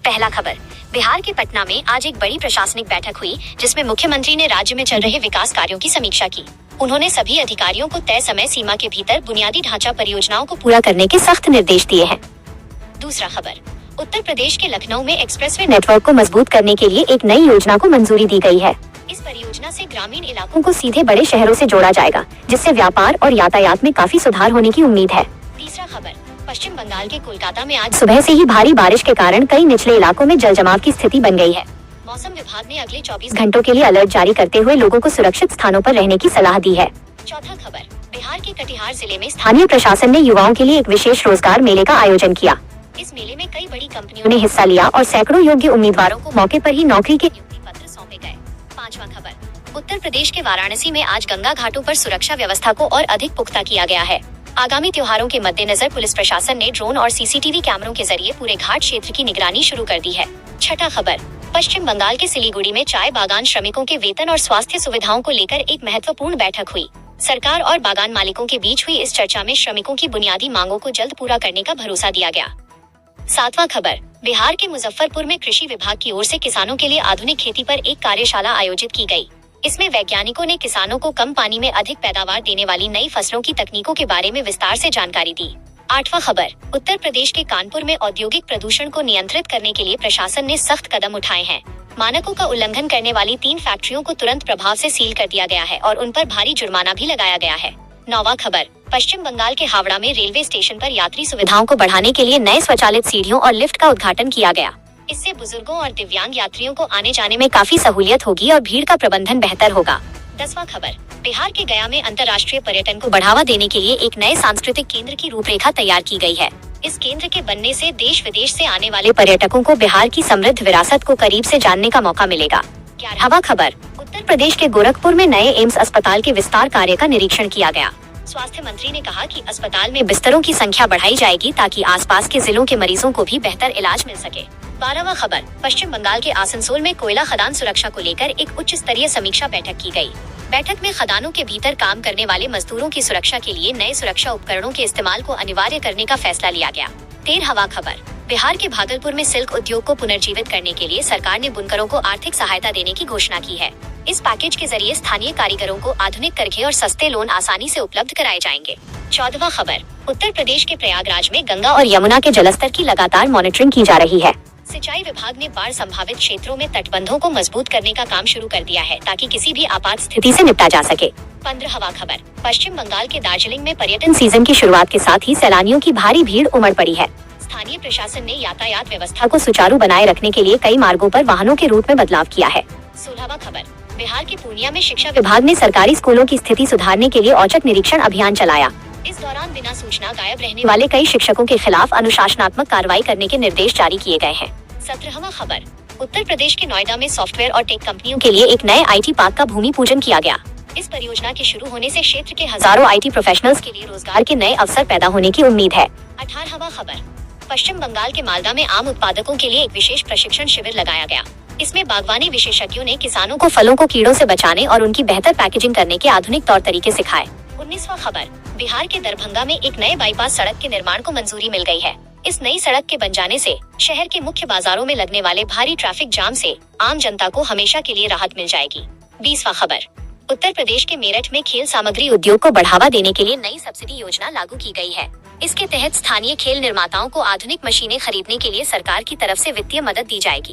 पहला खबर, बिहार के पटना में आज एक बड़ी प्रशासनिक बैठक हुई जिसमें मुख्यमंत्री ने राज्य में चल रहे विकास कार्यों की समीक्षा की। उन्होंने सभी अधिकारियों को तय समय सीमा के भीतर बुनियादी ढांचा परियोजनाओं को पूरा करने के सख्त निर्देश दिए हैं। दूसरा खबर, उत्तर प्रदेश के लखनऊ में एक्सप्रेसवे नेटवर्क को मजबूत करने के लिए एक नई योजना को मंजूरी दी गई है। इस परियोजना से ग्रामीण इलाकों को सीधे बड़े शहरों से जोड़ा जाएगा, जिससे व्यापार और यातायात में काफी सुधार होने की उम्मीद है। तीसरा खबर, पश्चिम बंगाल के कोलकाता में आज सुबह से ही भारी बारिश के कारण कई निचले इलाकों में जलजमाव की स्थिति बन गई है। मौसम विभाग ने अगले 24 घंटों के लिए अलर्ट जारी करते हुए लोगों को सुरक्षित स्थानों पर रहने की सलाह दी है। चौथा खबर, बिहार के कटिहार जिले में स्थानीय प्रशासन ने युवाओं के लिए एक विशेष रोजगार मेले का आयोजन किया। इस मेले में कई बड़ी कंपनियों ने हिस्सा लिया और सैकड़ों योग्य उम्मीदवारों को मौके पर ही नौकरी के नियुक्ति पत्र सौंपे गए। पांचवा खबर, उत्तर प्रदेश के वाराणसी में आज गंगा घाटों पर सुरक्षा व्यवस्था को और अधिक पुख्ता किया गया है। आगामी त्योहारों के मद्देनजर पुलिस प्रशासन ने ड्रोन और सीसीटीवी कैमरों के जरिए पूरे घाट क्षेत्र की निगरानी शुरू कर दी है। छठा खबर, पश्चिम बंगाल के सिलीगुड़ी में चाय बागान श्रमिकों के वेतन और स्वास्थ्य सुविधाओं को लेकर एक महत्वपूर्ण बैठक हुई। सरकार और बागान मालिकों के बीच हुई इस चर्चा में श्रमिकों की बुनियादी मांगों को जल्द पूरा करने का भरोसा दिया गया। सातवां खबर, बिहार के मुजफ्फरपुर में कृषि विभाग की ओर से किसानों के लिए आधुनिक खेती पर एक कार्यशाला आयोजित की गई। इसमें वैज्ञानिकों ने किसानों को कम पानी में अधिक पैदावार देने वाली नई फसलों की तकनीकों के बारे में विस्तार से जानकारी दी। आठवां खबर, उत्तर प्रदेश के कानपुर में औद्योगिक प्रदूषण को नियंत्रित करने के लिए प्रशासन ने सख्त कदम उठाए हैं। मानकों का उल्लंघन करने वाली 3 फैक्ट्रियों को तुरंत प्रभाव से सील कर दिया गया है और उन पर भारी जुर्माना भी लगाया गया है। नौवां खबर, पश्चिम बंगाल के हावड़ा में रेलवे स्टेशन पर यात्री सुविधाओं को बढ़ाने के लिए नए स्वचालित सीढ़ियों और लिफ्ट का उद्घाटन किया गया। इससे बुजुर्गों और दिव्यांग यात्रियों को आने जाने में काफी सहूलियत होगी और भीड़ का प्रबंधन बेहतर होगा। 10वां खबर, बिहार के गया में अंतर्राष्ट्रीय पर्यटन को बढ़ावा देने के लिए एक नए सांस्कृतिक केंद्र की रूपरेखा तैयार की गई है। इस केंद्र के बनने से देश विदेश से आने वाले पर्यटकों को बिहार की समृद्ध विरासत को करीब से जानने का मौका मिलेगा। 11वां खबर, उत्तर प्रदेश के गोरखपुर में नए एम्स अस्पताल के विस्तार कार्य का निरीक्षण किया गया। स्वास्थ्य मंत्री ने कहा कि अस्पताल में बिस्तरों की संख्या बढ़ाई जाएगी ताकि आसपास के जिलों के मरीजों को भी बेहतर इलाज मिल सके। 12वां खबर, पश्चिम बंगाल के आसनसोल में कोयला खदान सुरक्षा को लेकर एक उच्च स्तरीय समीक्षा बैठक की गई। बैठक में खदानों के भीतर काम करने वाले मजदूरों की सुरक्षा के लिए नए सुरक्षा उपकरणों के इस्तेमाल को अनिवार्य करने का फैसला लिया गया। 13वां खबर, बिहार के भागलपुर में सिल्क उद्योग को पुनर्जीवित करने के लिए सरकार ने बुनकरों को आर्थिक सहायता देने की घोषणा की है। इस पैकेज के जरिए स्थानीय कारीगरों को आधुनिक करघे और सस्ते लोन आसानी से उपलब्ध कराए जाएंगे। 14वां खबर, उत्तर प्रदेश के प्रयागराज में गंगा और यमुना के जलस्तर की लगातार मॉनिटरिंग की जा रही है। सिंचाई विभाग ने बाढ़ संभावित क्षेत्रों में तटबंधों को मजबूत करने का काम शुरू कर दिया है ताकि किसी भी आपात स्थिति से निपटा जा सके। 15वां खबर, पश्चिम बंगाल के दार्जिलिंग में पर्यटन सीजन की शुरुआत के साथ ही सैलानियों की भारी भीड़ उमड़ पड़ी है। स्थानीय प्रशासन ने यातायात व्यवस्था को सुचारू बनाए रखने के लिए कई मार्गों पर वाहनों के रूट में बदलाव किया है। 16वां खबर, बिहार के पूर्णिया में शिक्षा विभाग ने सरकारी स्कूलों की स्थिति सुधारने के लिए औचक निरीक्षण अभियान चलाया। इस दौरान बिना सूचना गायब रहने वाले कई शिक्षकों के खिलाफ अनुशासनात्मक कार्रवाई करने के निर्देश जारी किए गए हैं। 17वां खबर, उत्तर प्रदेश के नोएडा में सॉफ्टवेयर और टेक कंपनियों के लिए एक नए IT पार्क का भूमि पूजन किया गया। इस परियोजना के शुरू होने से क्षेत्र के हजारों IT प्रोफेशनल्स के लिए रोजगार के नए अवसर पैदा होने की उम्मीद है। 18वां खबर, पश्चिम बंगाल के मालदा में आम उत्पादकों के लिए एक विशेष प्रशिक्षण शिविर लगाया गया। इसमें बागवानी विशेषज्ञों ने किसानों को फलों को कीड़ों से बचाने और उनकी बेहतर पैकेजिंग करने के आधुनिक तौर तरीके सिखाए। 19वां खबर, बिहार के दरभंगा में एक नए बाईपास सड़क के निर्माण को मंजूरी मिल गई है। इस नई सड़क के बन जाने से शहर के मुख्य बाजारों में लगने वाले भारी ट्रैफिक जाम से आम जनता को हमेशा के लिए राहत मिल जाएगी। 20वां खबर, उत्तर प्रदेश के मेरठ में खेल सामग्री उद्योग को बढ़ावा देने के लिए नई सब्सिडी योजना लागू की गई है। इसके तहत स्थानीय खेल निर्माताओं को आधुनिक मशीनें खरीदने के लिए सरकार की तरफ से वित्तीय मदद दी जाएगी।